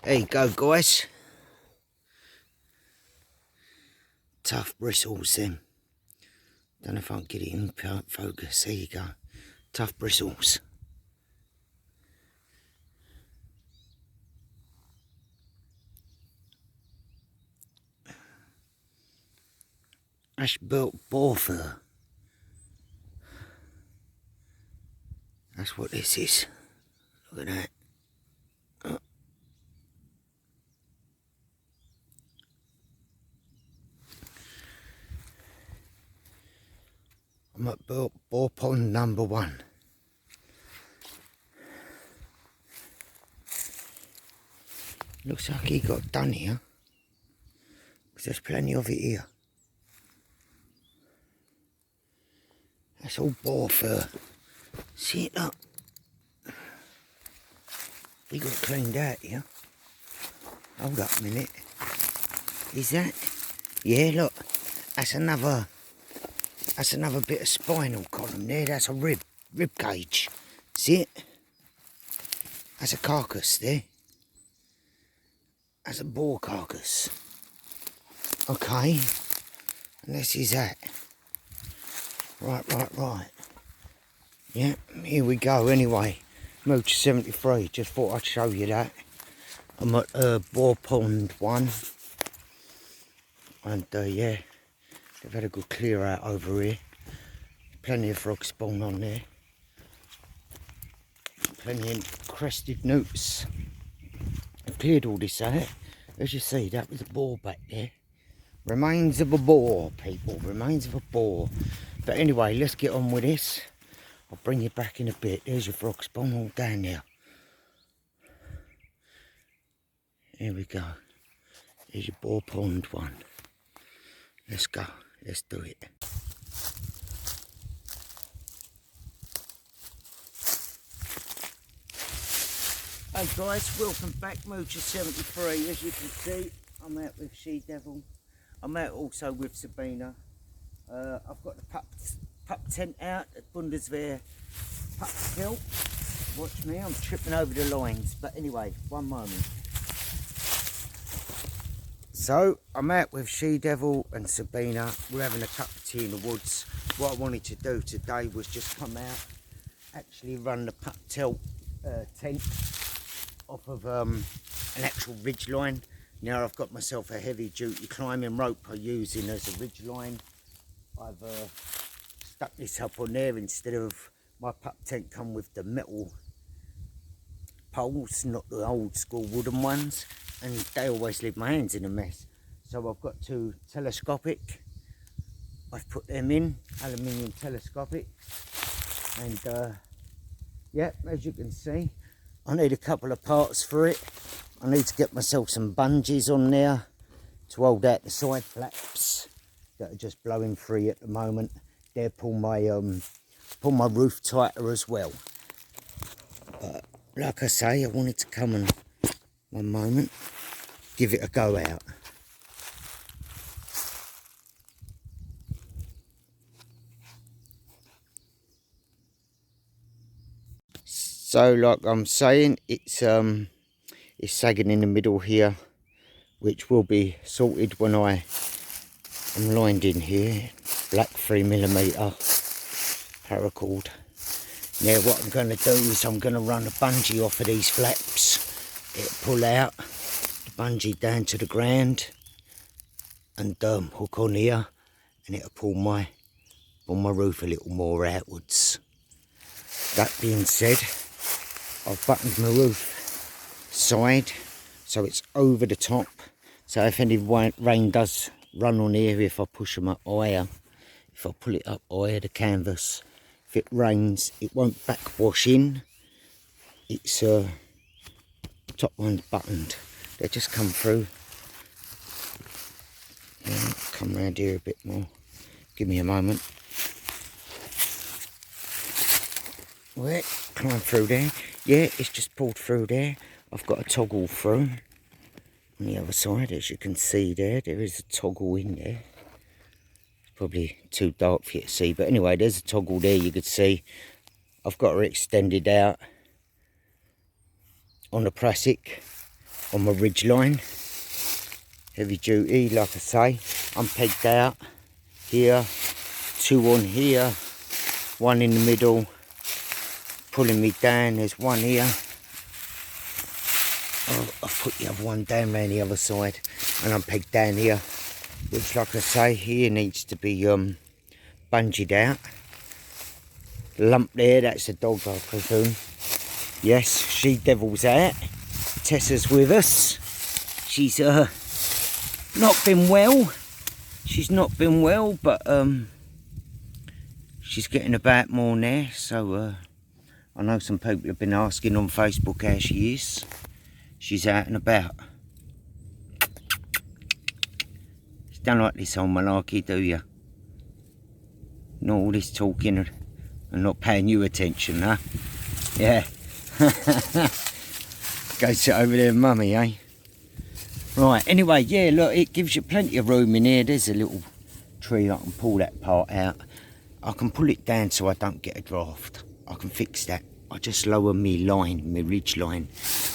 There you go, guys. Tough bristles, then. Don't know if I can get it in focus. There you go. Tough bristles. That's built boar fur. That's what this is. Look at that. I'm at boar pond number 1. Looks like he got done here, because there's plenty of it here. That's all boar fur. See it, look. He got cleaned out here. Hold up a minute. Is that? Yeah, look. That's another bit of spinal column there. That's a rib cage. See it? That's a carcass there. That's a boar carcass. Okay. And this is that. Right. Yeah, here we go anyway. Mooch 73, just thought I'd show you that. I'm at boar pond 1. And yeah, they've had a good clear out over here. Plenty of frog spawn on there. Plenty of crested newts. I've cleared all this out. As you see, that was a boar back there. Remains of a boar, people. Remains of a boar. But anyway, let's get on with this. I'll bring you back in a bit. There's your frog spawn all down there. Here we go. Here's your boar pond 1. Let's go. Let's do it. Hey guys, welcome back. Moocher 73. As you can see, I'm out with She Devil. I'm out also with Sabina. I've got the pup tent out at Bundeswehr Pup Tent. Watch me, I'm tripping over the lines. But anyway, one moment. So, I'm out with She Devil and Sabina. We're having a cup of tea in the woods. What I wanted to do today was just come out, actually run the pup tent off of an actual Ridgeline. Now I've got myself a heavy duty climbing rope I'm using as a Ridgeline. I've stuck this up on there instead of my pup tent come with the metal poles, not the old school wooden ones, and they always leave my hands in a mess. So I've got 2 telescopic. I've put them in, aluminium telescopic, and yeah, as you can see, I need a couple of parts for it. I need to get myself some bungees on there to hold out the side flaps that are just blowing free at the moment. They'll pull my roof tighter as well. But like I say, I wanted to come and, one moment, give it a go out. So like I'm saying, it's sagging in the middle here, which will be sorted when I am lined in here. Black 3mm paracord. Now what I'm going to do is I'm going to run a bungee off of these flaps. It'll pull out the bungee down to the ground and hook on here, and it'll pull my roof a little more outwards. That being said, I've buttoned my roof side so it's over the top, so if any rain does run on here, if I push them up higher, if I pull it up higher, the canvas, if it rains it won't backwash in. It's top one's buttoned. They just come through. Yeah, come round here a bit more. Give me a moment. Right, climb through there. Yeah, it's just pulled through there. I've got a toggle through on the other side, as you can see there. There is a toggle in there. It's probably too dark for you to see, but anyway, there's a toggle there you could see. I've got her extended out on the plastic, on my Ridgeline. Heavy duty, like I say. I'm pegged out here, 2 on here, 1 in the middle, pulling me down. There's 1 here. I'll put the other one down around the other side, and I'm pegged down here, which, like I say, here needs to be bungeed out. The lump there, that's the dog, I presume. Yes, She Devil's out. Tessa's with us. She's not been well. She's not been well, but she's getting about more now. So I know some people have been asking on Facebook how she is. She's out and about. You don't like this old malarkey, do you? Not all this talking and not paying you attention, huh? Yeah. Go sit over there, mummy, eh? Right, anyway, yeah, look, it gives you plenty of room in here. There's a little tree. I can pull that part out. I can pull it down so I don't get a draft. I can fix that. I just lower me line, my ridge line.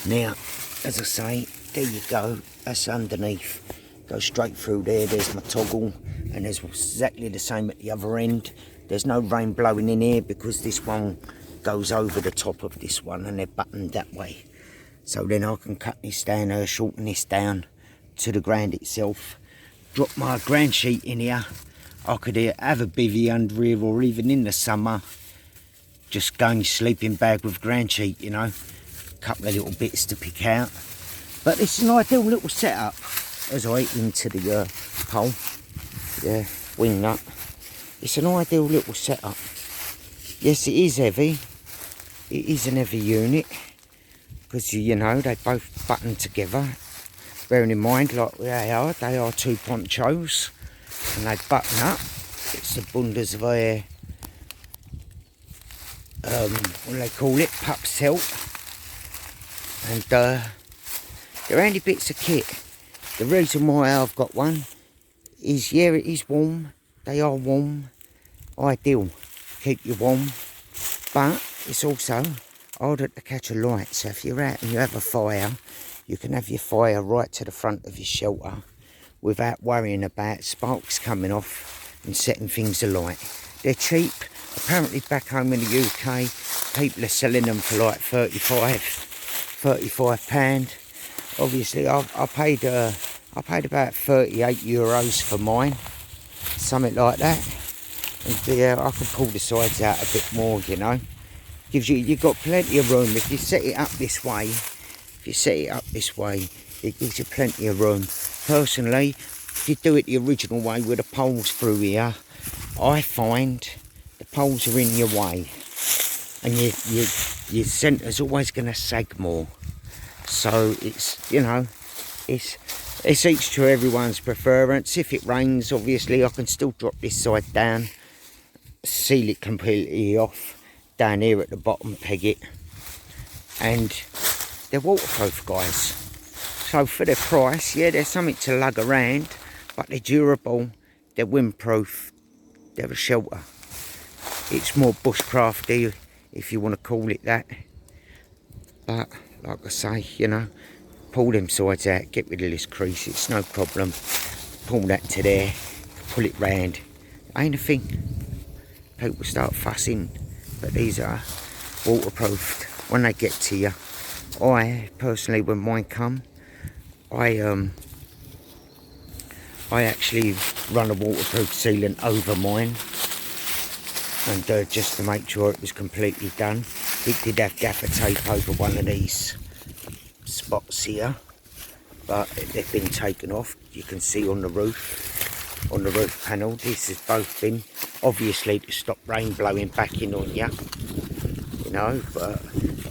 Now, as I say, there you go. That's underneath. Go straight through there. There's my toggle. And there's exactly the same at the other end. There's no rain blowing in here because this one goes over the top of this one and they're buttoned that way. So then I can cut this down or shorten this down to the ground itself. Drop my ground sheet in here. I could have a bivvy under here, or even in the summer, just go in your sleeping bag with ground sheet, you know. A couple of little bits to pick out. But it's an ideal little setup as I eat into the pole. Yeah, wing nut. It's an ideal little setup. Yes, it is heavy. It is an heavy unit. Because, you know, they both button together. Bearing in mind, like they are 2 ponchos. And they button up. It's the bundas of a, what do they call it? Pup Tent. And they're handy bits of kit. The reason why I've got one is, yeah, it is warm. They are warm. Ideal. Keep you warm. But it's also harder to catch a light. So if you're out and you have a fire, you can have your fire right to the front of your shelter without worrying about sparks coming off and setting things alight. They're cheap. Apparently back home in the UK, people are selling them for like £35. Obviously, I paid about €38 for mine, something like that. And yeah, I can pull the sides out a bit more, you know. You've got plenty of room. If you set it up this way, it gives you plenty of room. Personally, if you do it the original way with the poles through here, I find the poles are in your way, and your centre's always going to sag more. So it's, you know, it's each to everyone's preference. If it rains, obviously, I can still drop this side down, seal it completely off. Down here at the bottom, peg it, and they're waterproof, guys. So for their price, yeah, there's something to lug around, but they're durable, they're windproof, they're a shelter. It's more bushcrafty, if you want to call it that. But like I say, you know, pull them sides out, get rid of this crease, it's no problem. Pull that to there, pull it round, ain't a thing. People start fussing. But these are waterproofed when they get to you. I personally, when mine come, I actually run a waterproof sealant over mine, and just to make sure it was completely done. It did have gaffer tape over one of these spots here, but they've been taken off. You can see on the roof panel. This has both been, obviously, to stop rain blowing back in on you, you know. But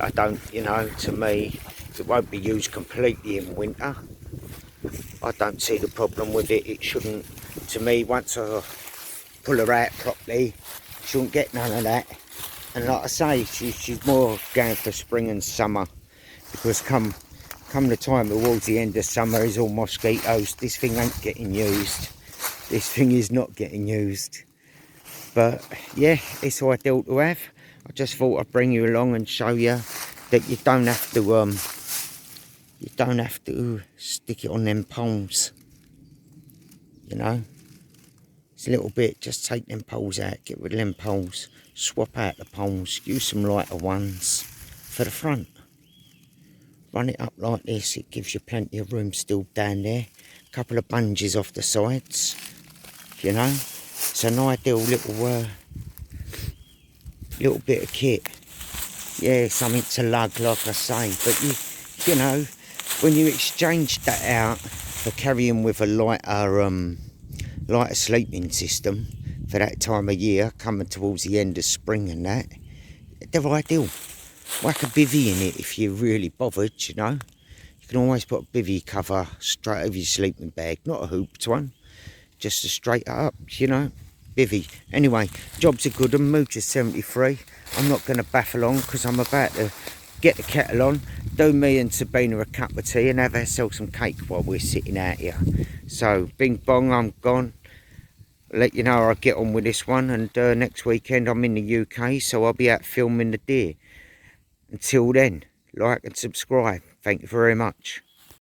I don't, you know, to me, It won't be used completely in winter. I don't see the problem with it. It shouldn't, to me, once I pull her out properly, she won't get none of that. And like I say, she's more going for spring and summer, because come the time towards the end of summer is all mosquitoes. This thing ain't getting used. This thing is not getting used. But yeah, it's ideal to have. I just thought I'd bring you along and show you that you don't have to stick it on them poles. You know, it's a little bit, just take them poles out, get rid of them poles, swap out the poles, use some lighter ones for the front. Run it up like this, it gives you plenty of room still down there. A couple of bungees off the sides, you know. It's an ideal little bit of kit. Yeah, something to lug, like I say. But you know, when you exchange that out for carrying with a lighter sleeping system for that time of year, coming towards the end of spring and that, they're ideal. Whack a bivvy in it if you're really bothered, you know. You can always put a bivvy cover straight over your sleeping bag, not a hooped one, just to straight up, you know, bivvy. Anyway, job's a good one, Mooch is 73. I'm not going to baffle on because I'm about to get the kettle on, do me and Sabina a cup of tea and have ourselves some cake while we're sitting out here. So, bing bong, I'm gone. Let you know how I get on with this one, and next weekend I'm in the UK, so I'll be out filming the deer. Until then, like and subscribe. Thank you very much.